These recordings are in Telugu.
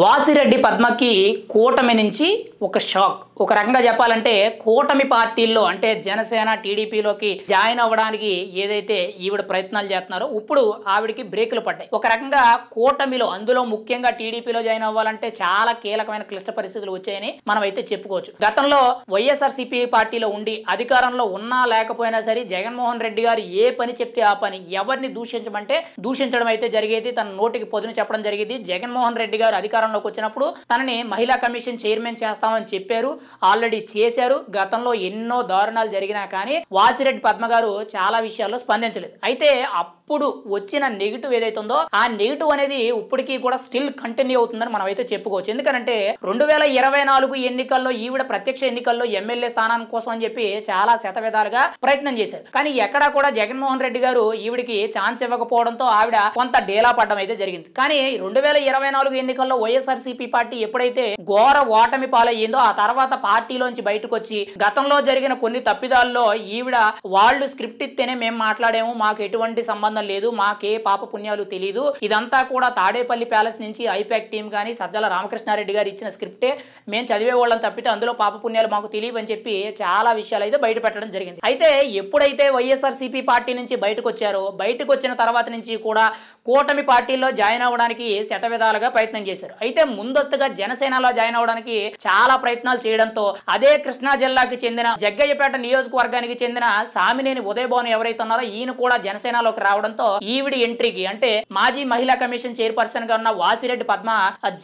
వాసిరెడ్డి పద్మకి కూటమి నుంచి ఒక షాక్. ఒక రకంగా చెప్పాలంటే కూటమి పార్టీల్లో అంటే జనసేన టీడీపీలోకి జాయిన్ అవ్వడానికి ఏదైతే ఈవిడ ప్రయత్నాలు చేస్తున్నారో ఇప్పుడు ఆవిడికి బ్రేకులు పడ్డాయి. ఒక రకంగా కూటమిలో అందులో ముఖ్యంగా టీడీపీలో జాయిన్ అవ్వాలంటే చాలా కీలకమైన క్లిష్ట పరిస్థితులు వచ్చాయని మనం అయితే చెప్పుకోవచ్చు. గతంలో వైఎస్ఆర్సీపీ పార్టీలో ఉండి అధికారంలో ఉన్నా లేకపోయినా సరే జగన్మోహన్ రెడ్డి గారు ఏ పని చెప్తే ఆ పని, ఎవరిని దూషించమంటే దూషించడం అయితే జరిగేది. తన నోటికి పొదును చెప్పడం జరిగేది. జగన్మోహన్ రెడ్డి గారు అధికారంలోకి వచ్చినప్పుడు తనని మహిళా కమిషన్ చైర్మన్ చేస్తామని చెప్పారు, ఆల్రెడీ చేశారు. గతంలో ఎన్నో దారుణాలు జరిగినా కానీ వాసిరెడ్డి పద్మ గారు చాలా విషయాల్లో స్పందించలేదు. అయితే అప్పుడు వచ్చిన నెగిటివ్ ఏదైతే ఉందో ఆ నెగిటివ్ అనేది ఇప్పటికీ కూడా స్టిల్ కంటిన్యూ అవుతుందని మనం అయితే చెప్పుకోవచ్చు. ఎందుకంటే 2024 ఎన్నికల్లో ఈవిడ ప్రత్యక్ష ఎన్నికల్లో ఎమ్మెల్యే స్థానం కోసం అని చెప్పి చాలా శతవిధాలుగా ప్రయత్నం చేశారు. కానీ ఎక్కడా కూడా జగన్మోహన్ రెడ్డి గారు ఈవిడికి ఛాన్స్ ఇవ్వకపోవడంతో ఆవిడ కొంత డేలా పడడం అయితే జరిగింది. కానీ 2024 ఎన్నికల్లో వైఎస్ఆర్సీపీ పార్టీ ఎప్పుడైతే ఘోర ఓటమి పాలయ్యిందో ఆ తర్వాత పార్టీలోంచి బయటకు వచ్చి గతంలో జరిగిన కొన్ని తప్పిదాల్లో ఈవిడ వాళ్ళు స్క్రిప్ట్ ఇస్తేనే మేము మాట్లాడాము, మాకు ఎటువంటి సంబంధం లేదు, మాకే పాప పుణ్యాలు తెలియదు, ఇదంతా కూడా తాడేపల్లి ప్యాలెస్ నుంచి ఐపాక్ టీం కానీ సజ్జల రామకృష్ణారెడ్డి గారు ఇచ్చిన స్క్రిప్టే, మేము చదివే వాళ్ళని తప్పితే అందులో పాప పుణ్యాలు మాకు తెలియవు అని చెప్పి చాలా విషయాలు అయితే బయట పెట్టడం జరిగింది. అయితే ఎప్పుడైతే వైఎస్ఆర్సీపీ పార్టీ నుంచి బయటకు వచ్చారో బయటకు వచ్చిన తర్వాత నుంచి కూడా కూటమి పార్టీల్లో జాయిన్ అవ్వడానికి శతవిధాలుగా ప్రయత్నం చేశారు. అయితే ముందస్తుగా జనసేనలో జాయిన్ అవ్వడానికి చాలా ప్రయత్నాలు చేయడంతో అదే కృష్ణా జిల్లాకి చెందిన జగ్గయ్యపేట నియోజకవర్గానికి చెందిన సామినేని ఉదయభవన్ ఎవరైతే ఉన్నారో ఈయన కూడా జనసేనలోకి రావడంతో ఈవిడి ఎంట్రీకి అంటే మాజీ మహిళా కమిషన్ చైర్పర్సన్ గా ఉన్న వాసిరెడ్డి పద్మ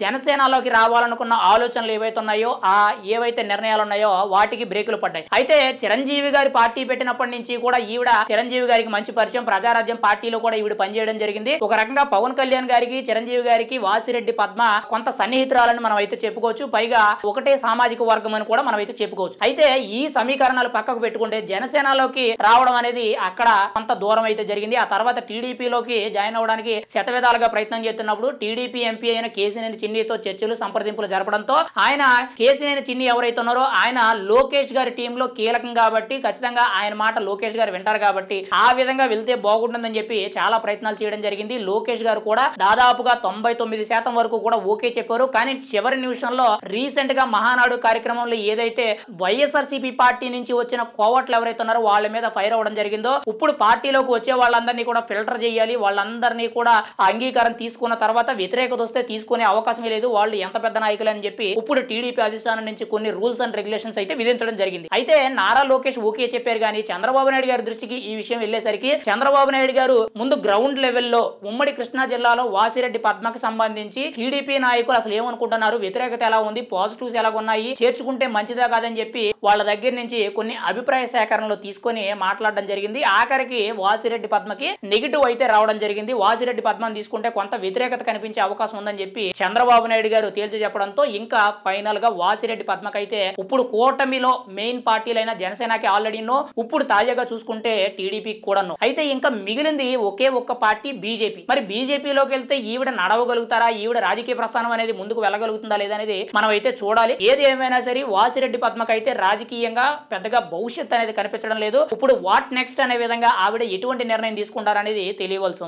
జనసేనలోకి రావాలనుకున్న ఆలోచనలు ఏవైతే ఉన్నాయో ఏవైతే నిర్ణయాలు ఉన్నాయో వాటికి బ్రేకులు పడ్డాయి. అయితే చిరంజీవి గారి పార్టీ పెట్టినప్పటి నుంచి కూడా ఈవిడ చిరంజీవి గారికి మంచి పరిచయం, ప్రజారాజ్యం పార్టీలో కూడా ఈవిడ పనిచేయడం జరిగింది. ఒక రకంగా పవన్ కళ్యాణ్ గారికి చిరంజీవి గారికి వాసిరెడ్డి పద్మ కొంత సన్నిహితురాలని మనం అయితే చెప్పుకోవచ్చు. పైగా ఒకటే సామాజిక వర్గం అని కూడా మనం అయితే చెప్పుకోవచ్చు. అయితే ఈ సమీకరణాలు పక్కకు పెట్టుకుంటే జనసేనలోకి రావడం అనేది అక్కడ కొంత దూరం అయితే జరిగింది. ఆ తర్వాత టీడీపీలోకి జాయిన్ అవ్వడానికి శతవిధాలుగా ప్రయత్నం చేస్తున్నప్పుడు టీడీపీ ఎంపీ అయిన కేసినేని చిన్నితో చర్చలు సంప్రదింపులు జరపడంతో ఆయన కేసినేని చిన్ని ఎవరైతే ఉన్నారో ఆయన లోకేష్ గారి టీంలో కీలకం కాబట్టి ఖచ్చితంగా ఆయన మాట లోకేష్ గారు వింటారు కాబట్టి ఆ విధంగా వెళ్తే బాగుంటుందని చెప్పి చాలా ప్రయత్నాలు చేయడం జరిగింది. లోకేష్ గారు కూడా దాదాపుగా 99% వరకు కూడా ఓకే చెప్పారు. కానీ చివరి నిమిషంలో రీసెంట్ గా మహానాడు కార్యక్రమంలో ఏదైతే వైఎస్ఆర్సీపీ పార్టీ నుంచి వచ్చిన కోవట్లు ఎవరైతే ఉన్నారో వాళ్ళ మీద ఫైర్ అవ్వడం జరిగిందో ఇప్పుడు పార్టీలోకి వచ్చే వాళ్ళందరినీ కూడా ఫిల్టర్ చేయాలి, వాళ్ళందరినీ కూడా అంగీకారం తీసుకున్న తర్వాత వ్యతిరేకత వస్తే తీసుకునే అవకాశమే లేదు, వాళ్ళు ఎంత పెద్ద నాయకులు అని చెప్పి ఇప్పుడు టీడీపీ అధిష్టానం నుంచి కొన్ని రూల్స్ అండ్ రెగ్యులేషన్స్ అయితే విధించడం జరిగింది. అయితే నారా లోకేష్ ఓకే చెప్పారు కానీ చంద్రబాబు నాయుడు గారి దృష్టికి ఈ విషయం వెళ్లేసరికి చంద్రబాబు నాయుడు గారు ముందు గ్రౌండ్ లెవెల్లో ఉమ్మడి కృష్ణా జిల్లాలో వాసిరెడ్డి పద్మకు సంబంధించి టీడీపీ నాయకులు అసలు ఏమనుకుంటున్నారు, వ్యతిరేకత ఎలా ఉంది, పాజిటివ్స్ ఎలా ఉన్నాయి, చేర్చుకుంటే మంచిదా కాదని చెప్పి వాళ్ళ దగ్గర నుంచి కొన్ని అభిప్రాయ సేకరణలు తీసుకొని మాట్లాడడం జరిగింది. ఆఖరికి వాసిరెడ్డి పద్మకి నెగిటివ్ అయితే రావడం జరిగింది. వాసిరెడ్డి పద్మను తీసుకుంటే కొంత వ్యతిరేకత కనిపించే అవకాశం ఉందని చెప్పి చంద్రబాబు నాయుడు గారు తేల్చి చెప్పడంతో ఇంకా ఫైనల్ గా వాసిరెడ్డి పద్మకైతే ఇప్పుడు కూటమిలో మెయిన్ పార్టీలైన జనసేనకి ఆల్రెడీ నో, ఇప్పుడు తాజాగా చూసుకుంటే టీడీపీకి కూడా నో. అయితే ఇంకా మిగిలింది ఒకే ఒక్క పార్టీ బీజేపీ. మరి బీజేపీలోకి వెళ్తే ఈవిడ నడవగలుగుతారా, ఈవిడ రాజకీయ ప్రస్థానం అనేది ముందుకు వెళ్ళగలుగుతుందా లేదనేది మనం అయితే చూడాలి. ఏది ఏమైనా సరే వాసిరెడ్డి పద్మకైతే రాజకీయంగా పెద్దగా భవిష్యత్ అనేది కనిపించడం లేదు. ఇప్పుడు వాట్ నెక్స్ట్ అనే విధంగా ఆవిడ ఎటువంటి నిర్ణయం తీసుకుంటారనేది తెలియవలసి ఉంది.